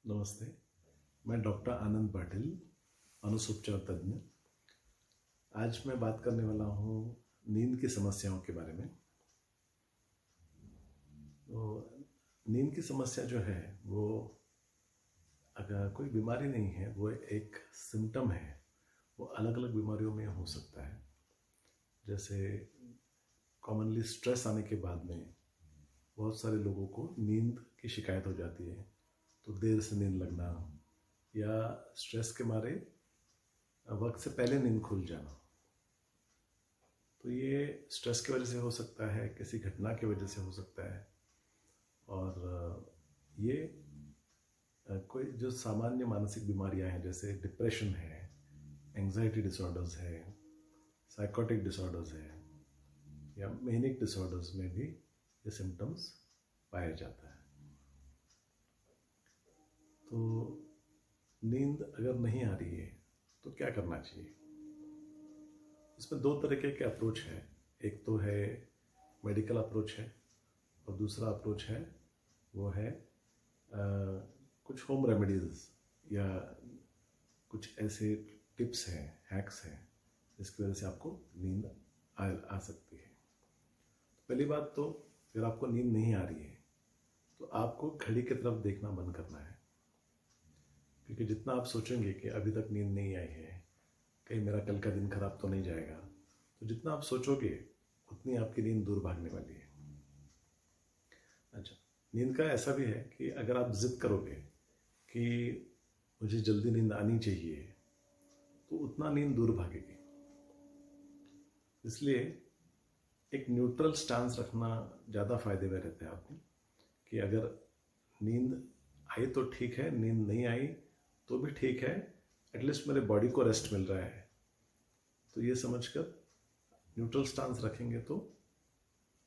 नमस्ते। मैं डॉक्टर आनंद पाटिल, मानसोपचार तज्ञ। आज मैं बात करने वाला हूँ नींद की समस्याओं के बारे में। तो नींद की समस्या जो है वो अगर कोई बीमारी नहीं है, वो एक सिम्टम है। वो अलग अलग बीमारियों में हो सकता है। जैसे कॉमनली स्ट्रेस आने के बाद में बहुत सारे लोगों को नींद की शिकायत हो जाती है। तो देर से नींद लगना या स्ट्रेस के मारे वक्त से पहले नींद खुल जाना, तो ये स्ट्रेस की वजह से हो सकता है, किसी घटना की वजह से हो सकता है। और ये कोई जो सामान्य मानसिक बीमारियां हैं, जैसे डिप्रेशन है, एंजाइटी डिसऑर्डर्स है, साइकोटिक डिसऑर्डर्स है या मैनिक डिसऑर्डर्स में भी ये सिम्टम्स पाया जाता है। तो नींद अगर नहीं आ रही है तो क्या करना चाहिए? इसमें दो तरीके के अप्रोच है। एक तो है मेडिकल अप्रोच है और दूसरा अप्रोच है वो है कुछ होम रेमेडीज या कुछ ऐसे टिप्स हैं, हैक्स हैं, जिसकी वजह से आपको नींद आ सकती है। पहली बात तो, अगर आपको नींद नहीं आ रही है तो आपको घड़ी की तरफ देखना बंद करना है। क्योंकि जितना आप सोचेंगे कि अभी तक नींद नहीं आई है, कहीं मेरा कल का दिन खराब तो नहीं जाएगा, तो जितना आप सोचोगे उतनी आपकी नींद दूर भागने वाली है। अच्छा, नींद का ऐसा भी है कि अगर आप जिद करोगे कि मुझे जल्दी नींद आनी चाहिए, तो उतना नींद दूर भागेगी। इसलिए एक न्यूट्रल स्टांस रखना ज़्यादा फायदे में रहता है आपको, कि अगर नींद आई तो ठीक है, नींद नहीं आई तो भी ठीक है, एटलीस्ट मेरे बॉडी को रेस्ट मिल रहा है। तो ये समझकर न्यूट्रल स्टांस रखेंगे तो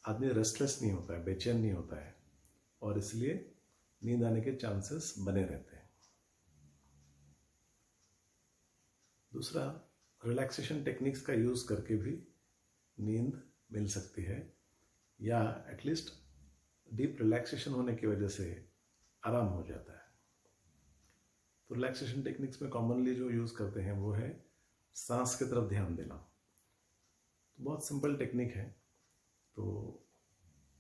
आदमी रेस्टलेस नहीं होता है, बेचैन नहीं होता है, और इसलिए नींद आने के चांसेस बने रहते हैं। दूसरा, रिलैक्सेशन टेक्निक्स का यूज़ करके भी नींद मिल सकती है, या एटलीस्ट डीप रिलैक्सेशन होने की वजह से आराम हो जाता है। तो रिलैक्सेशन टेक्निक्स में कॉमनली जो यूज़ करते हैं वो है सांस की तरफ ध्यान देना। तो बहुत सिंपल टेक्निक है। तो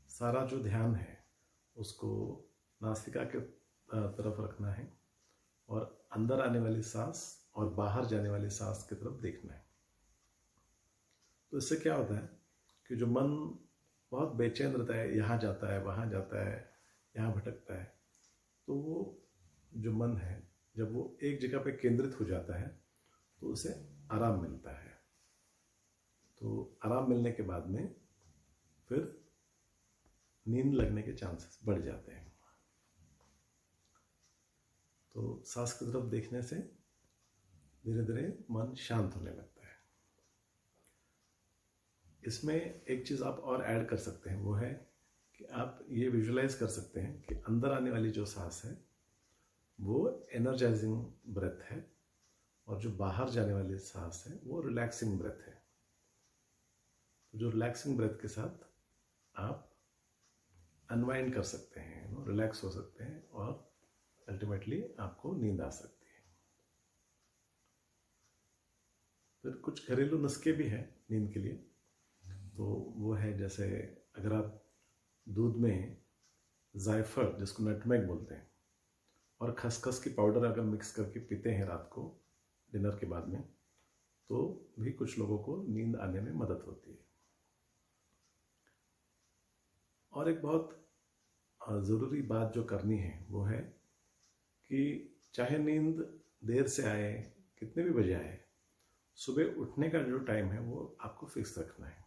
सारा जो ध्यान है उसको नासिका के तरफ रखना है और अंदर आने वाली सांस और बाहर जाने वाली सांस की तरफ देखना है। तो इससे क्या होता है कि जो मन बहुत बेचैन रहता है, यहाँ जाता है, वहाँ जाता है, यहाँ भटकता है, तो वो जो मन है, जब वो एक जगह पे केंद्रित हो जाता है तो उसे आराम मिलता है। तो आराम मिलने के बाद में फिर नींद लगने के चांसेस बढ़ जाते हैं। तो सांस की तरफ देखने से धीरे धीरे मन शांत होने लगता है। इसमें एक चीज़ आप और ऐड कर सकते हैं, वो है कि आप ये विजुलाइज कर सकते हैं कि अंदर आने वाली जो सांस है वो एनर्जाइजिंग ब्रेथ है, और जो बाहर जाने वाली सांस है वो रिलैक्सिंग ब्रेथ है। तो जो रिलैक्सिंग ब्रेथ के साथ आप अनवाइंड कर सकते हैं, रिलैक्स हो सकते हैं, और अल्टीमेटली आपको नींद आ सकती है। फिर कुछ घरेलू नुस्खे भी हैं नींद के लिए। तो वो है, जैसे अगर आप दूध में जायफल, जिसको नटमेग बोलते हैं, और खसखस की पाउडर अगर मिक्स करके पीते हैं रात को डिनर के बाद में, तो भी कुछ लोगों को नींद आने में मदद होती है। और एक बहुत ज़रूरी बात जो करनी है वो है कि चाहे नींद देर से आए, कितने भी बजे आए, सुबह उठने का जो टाइम है वो आपको फिक्स रखना है।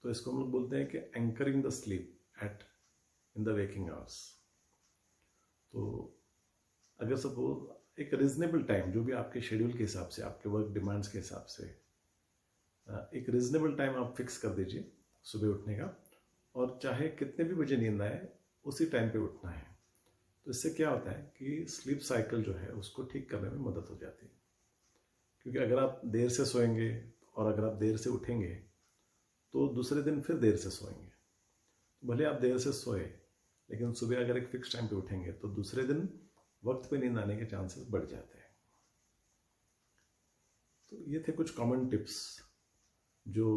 तो इसको हम लोग बोलते हैं कि anchoring the sleep at in the waking hours. तो अगर सपोज एक रिजनेबल टाइम, जो भी आपके शेड्यूल के हिसाब से, आपके वर्क डिमांड्स के हिसाब से एक रिजनेबल टाइम आप फिक्स कर दीजिए सुबह उठने का, और चाहे कितने भी बजे नींद आए उसी टाइम पे उठना है। तो इससे क्या होता है कि स्लीप साइकिल जो है उसको ठीक करने में मदद हो जाती है। क्योंकि अगर आप देर से सोएंगे और अगर आप देर से उठेंगे तो दूसरे दिन फिर देर से सोएंगे। भले आप देर से सोए, लेकिन सुबह अगर एक फिक्स टाइम पे उठेंगे तो दूसरे दिन वक्त पे नींद आने के चांसेस बढ़ जाते हैं। तो ये थे कुछ कॉमन टिप्स जो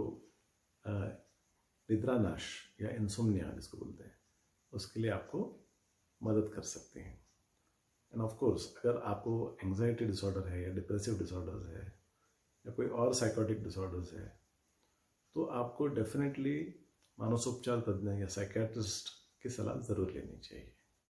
निद्रानाश या इंसोम्निया जिसको बोलते हैं उसके लिए आपको मदद कर सकते हैं। एंड ऑफ कोर्स अगर आपको एंजाइटी डिसऑर्डर है या डिप्रेसिव डिसऑर्डर है या कोई और साइकोटिक डिसऑर्डर्स है तो आपको डेफिनेटली मानसोपचार तज्ञ या साइकेट्रिस्ट की सलाह ज़रूर लेनी चाहिए।